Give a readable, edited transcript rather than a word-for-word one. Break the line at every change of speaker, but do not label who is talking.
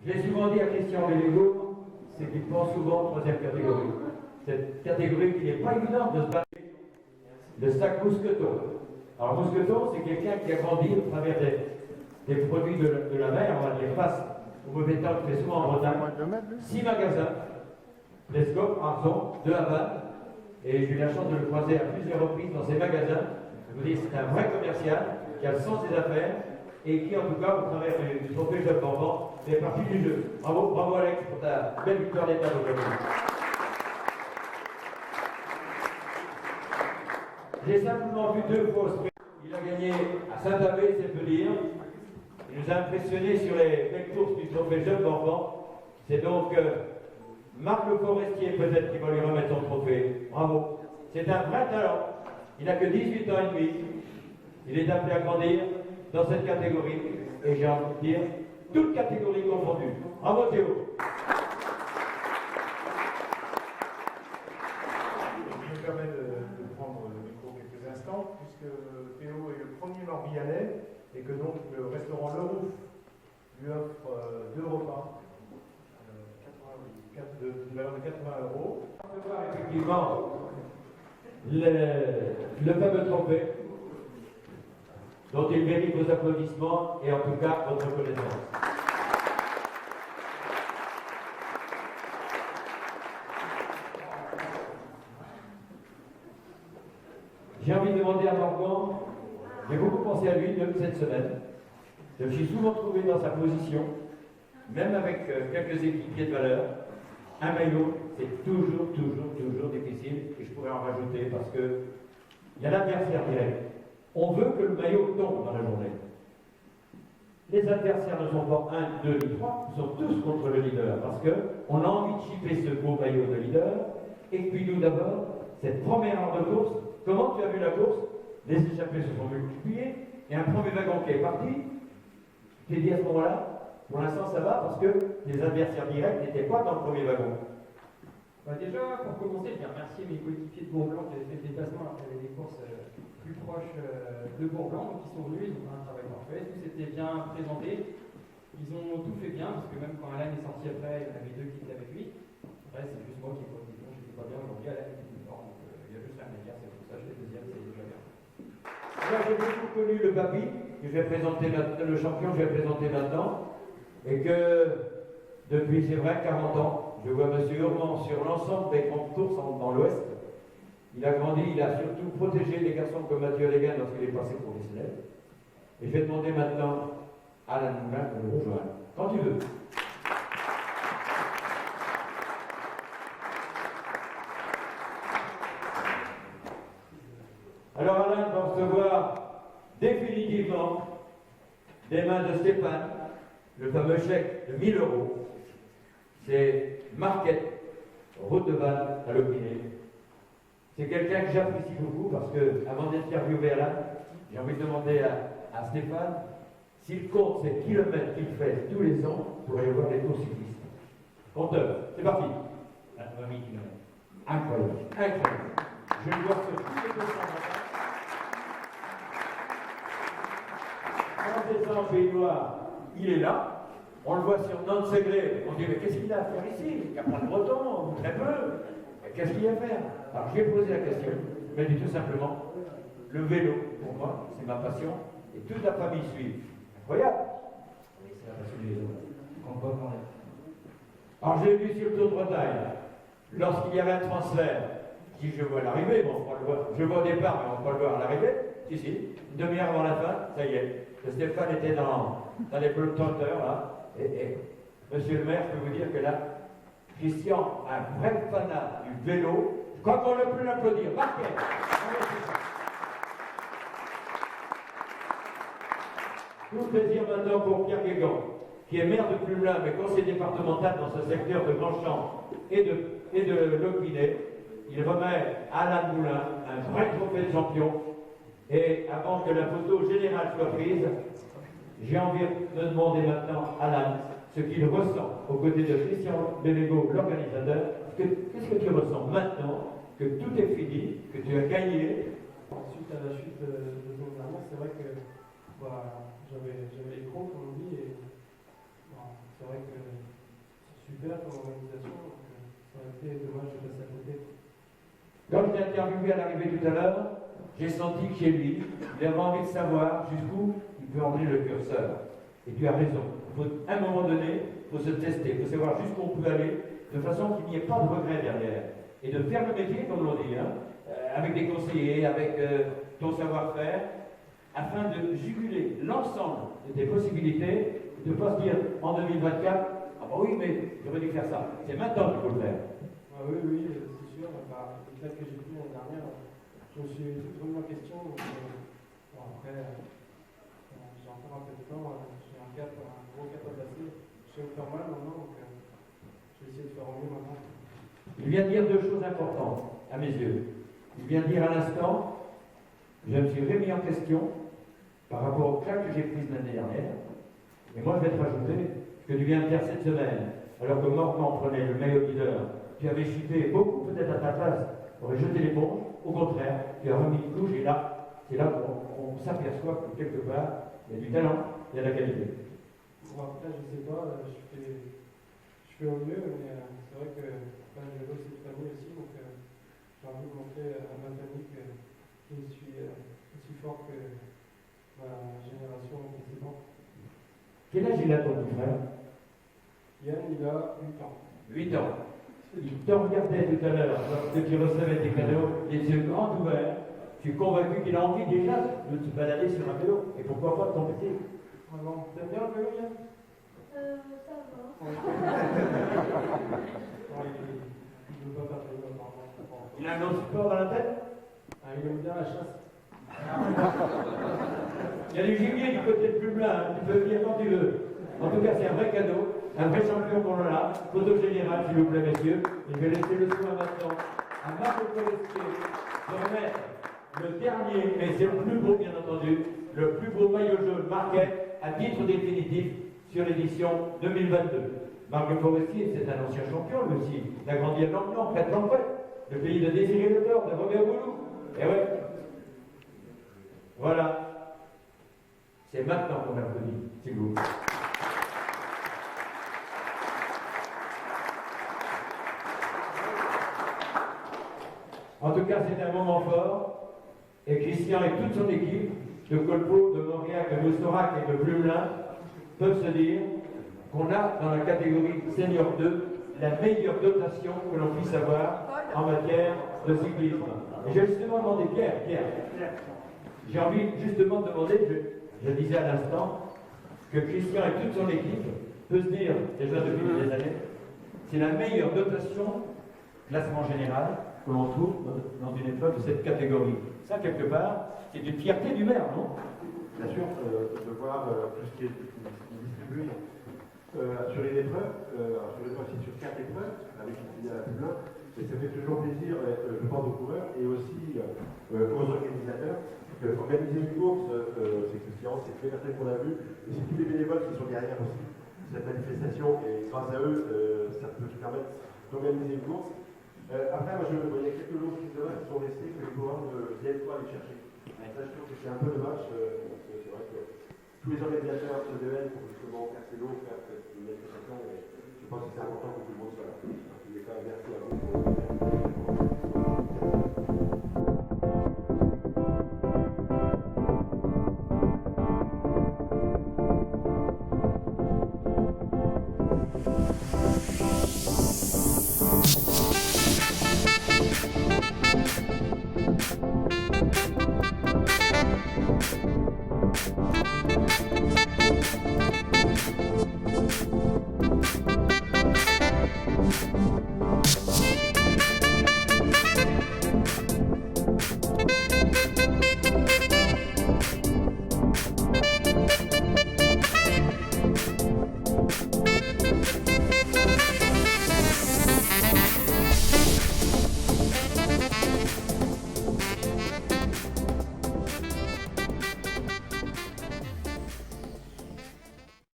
Je l'ai souvent dit à Christian Bellégo, c'est qu'il pense souvent en troisième catégorie. Cette catégorie qui n'est pas évidente de se battre. Le sac mousqueton. Alors mousqueton, c'est quelqu'un qui a grandi au travers des produits de la mer, on va dire face au mauvais temps qu'il fait souvent en Bretagne. 6 magasins, Lescop, Arzon, de Havane, et j'ai eu la chance de le croiser à plusieurs reprises dans ces magasins. Je vous dis, c'est un vrai commercial qui a le sens des affaires et qui, en tout cas, au travers du trophée Jacques Morvan, fait partie du jeu. Bravo, bravo Alex pour ta belle victoire d'étape aujourd'hui. J'ai simplement vu 2 fois au sprint. Il a gagné à Saint-Avé, c'est peu dire. Il nous a impressionnés sur les belles courses du trophée Jacques Morvan. C'est donc Marc Le Forestier peut-être qui va lui remettre son trophée. Bravo. C'est un vrai talent. Il n'a que 18 ans et demi. Il est appelé à grandir dans cette catégorie. Et j'ai envie de dire, toutes catégories confondues. Bravo Théo.
Je me permets de prendre le micro quelques instants, puisque Théo est le premier Morbihanais et que donc le restaurant Le Rouf lui offre 2 repas de valeur de 80 €.
On peut voir effectivement le fameux trophée dont il mérite vos applaudissements et en tout cas votre reconnaissance. J'ai envie de demander à Morgan, j'ai beaucoup pensé à lui depuis cette semaine. Je me suis souvent trouvé dans sa position, même avec quelques équipiers de valeur. Un maillot, c'est toujours difficile, et je pourrais en rajouter parce que il y a l'adversaire direct. On veut que le maillot tombe dans la journée. Les adversaires ne sont pas 1, 2 ni 3, ils sont tous contre le leader parce qu'on a envie de chipper ce beau maillot de leader. Et puis nous d'abord, cette première heure de course, comment tu as vu la course? Les échappés se sont multipliés, il y a un premier wagon qui est parti. Tu t'es dit à ce moment-là, pour l'instant ça va parce que les adversaires directs n'étaient pas dans le premier wagon.
Déjà, pour commencer, je vais remercier mes coéquipiers de Bourg-Blanc qui avaient fait le déplacement alors qu'il y avait des courses plus proches de Bourg-Blanc, donc ils sont venus, ils ont fait un travail parfait, tout s'était bien présenté, ils ont tout fait bien, parce que même quand Alain est sorti après, il y en avait 2 qui étaient avec lui. Après, c'est juste moi qui n'étais pas bon, j'étais pas bien aujourd'hui, Alain était plus fort, donc il y a juste rien à dire, c'est pour ça que j'étais deuxième, c'est déjà bien.
Moi j'ai beaucoup connu le papy, que je vais présenter le champion, je vais présenter maintenant, et que depuis, c'est vrai, 40 ans, je vois M. Hurman sur l'ensemble des grandes courses dans l'Ouest. Il a grandi, il a surtout protégé des garçons comme Mathieu Léguin lorsqu'il est passé professionnel. Et je vais demander maintenant à Alain Moulin de le rejoindre. Quand tu veux. Alors Alain va recevoir définitivement des mains de Stéphane le fameux chèque de 1000 €. C'est Marquette, route de Vannes à l'Opinay. C'est quelqu'un que j'apprécie beaucoup parce que, avant d'interviewer Alain, j'ai envie de demander à Stéphane s'il compte ces kilomètres qu'il fait tous les ans pour aller voir les courses cyclistes. Compteur, c'est parti. 20 000 km. Incroyable, incroyable. Je le vois sur tous les 200 matins. Quand descend en Pays Noir, il est là. On le voit sur Nantes-Ségré. On dit, mais qu'est-ce qu'il a à faire ici? Il n'y a pas de breton, ou très peu. Qu'est-ce qu'il y a à faire? Alors, je lui ai posé la question. Il m'a dit tout simplement, le vélo, pour moi, c'est ma passion, et toute la famille suit. Incroyable. Mais c'est la passion des autres. Alors, j'ai vu sur le Tour de Bretagne, lorsqu'il y avait un transfert, si je vois l'arrivée, bon, on va le voir. Je vois au départ, mais on va pas le voir à l'arrivée. Si, une demi-heure avant la fin, ça y est. Le Stéphane était dans les pelotons, là. Et monsieur le maire, je peux vous dire que là, Christian, un vrai fanat du vélo, je crois qu'on ne peut plus l'applaudir. Marquez. Tout plaisir maintenant pour Pierre Guégan, qui est maire de Plumelin, mais conseiller départemental dans ce secteur de Grandchamp et de Lopinay. Il remet à Alain Moulin un vrai trophée de champion. Et avant que la photo générale soit prise, j'ai envie de demander maintenant à Alain ce qu'il ressent aux côtés de Christian Bellégo, l'organisateur. Qu'est-ce que tu ressens maintenant que tout est fini, que tu as gagné?
Suite à la chute de Jean Vernon, c'est vrai que j'avais les crocs, comme on dit, et c'est vrai que c'est super comme organisation, donc ça aurait été dommage de passer à côté.
Quand je l'ai interviewé à l'arrivée tout à l'heure, j'ai senti que chez lui, il avait envie de savoir jusqu'où il peut emmener le curseur. Et tu as raison. À un moment donné, il faut se tester, il faut savoir jusqu'où on peut aller, de façon qu'il n'y ait pas de regret derrière. Et de faire le métier, comme l'on dit, avec des conseillers, avec ton savoir-faire, afin de juguler l'ensemble de tes possibilités, de ne pas se dire en 2024, ah bah oui, mais j'aurais dû faire ça. C'est maintenant qu'il faut le faire.
Ah oui, c'est sûr. Bah, les classes que j'ai prises l'année dernière, je me suis tout remis en question. Donc, bon, après, j'ai encore un peu de temps. J'ai un gros cap à passer. Je sais me faire mal maintenant, donc je vais essayer de faire en mieux maintenant.
Il vient de dire deux choses importantes, à mes yeux. Il vient de dire à l'instant, je me suis remis en question par rapport aux claques que j'ai prises l'année dernière. Et moi, je vais te rajouter ce que tu viens de faire cette semaine, alors que Morgan prenait le maillot leader. Tu avais chuté beaucoup peut-être à ta place, aurait jeté l'éponge. Au contraire, tu as remis une couche et là, c'est là qu'on s'aperçoit que quelque part, il y a du talent, il y a de la qualité.
Bon, après, je sais pas, je fais au mieux, mais c'est vrai que je vais bosser cette année aussi, donc j'ai envie de montrer à ma famille que je suis aussi fort que ma génération précédente.
Quel âge il a ton petit frère?
Yann, il a 8 ans.
8 ans. Il te regardait tout à l'heure, lorsque tu recevais tes cadeaux, les yeux grands ouverts. Tu es convaincu qu'il a envie déjà de se balader sur un vélo. Et pourquoi pas de ton petit?
Vraiment. T'aimes bien le vélo, Yann?
Ça va.
Il ne veut pas faire de vélo, apparemment.
Il a un autre sport dans la tête?
Ah, il aime bien la chasse.
Il y a du gibier du côté de Plumelin, tu peux venir quand tu veux. En tout cas, c'est un vrai cadeau, un vrai champion qu'on en a. Photo générale, s'il vous plaît, messieurs. Et je vais laisser le soin maintenant à Marc Forestier de remettre le dernier, mais c'est le plus beau, bien entendu, le plus beau maillot jaune Marquette à titre définitif sur l'édition 2022. Marc Forestier, c'est un ancien champion, lui aussi. Il a grandi à Blanc-Blanc, près de Blanc-Blanc, le pays de Désiré Le Thor, de Robert Boulou. Et ouais. Voilà. C'est maintenant qu'on applaudit, s'il vous plaît. En tout cas, c'est un moment fort. Et Christian et toute son équipe, de Colpo, de Mauriac, de Mousterac et de Plumelin, peuvent se dire qu'on a dans la catégorie Senior 2 la meilleure dotation que l'on puisse avoir en matière de cyclisme. Et j'ai justement demandé, Pierre, j'ai envie justement de demander, je disais à l'instant, que Christian et toute son équipe peut se dire, déjà depuis des années, c'est la meilleure dotation, classement général, que l'on trouve dans une épreuve de cette catégorie. Ça, quelque part, c'est une fierté du maire, non?
Bien sûr, de voir tout ce qui est distribué sur une épreuve, aussi sur 4 épreuves, avec une filiale à Dublin, et ça fait toujours plaisir, je pense, aux coureurs et aussi aux organisateurs. Organiser une course, c'est une séance, c'est très personnes qu'on a vu, et c'est tous les bénévoles qui sont derrière aussi cette manifestation, et grâce à eux, ça peut nous permettre d'organiser une course. Après, moi, il y a quelques lots qui sont restés que les coureurs ne viennent pas aller chercher. Et ça, je trouve que c'est un peu dommage, parce que c'est vrai que tous les organisateurs se démènent pour justement faire ces lots, faire cette manifestation, et je pense que c'est important que tout le monde soit là. En tous les cas, merci à vous.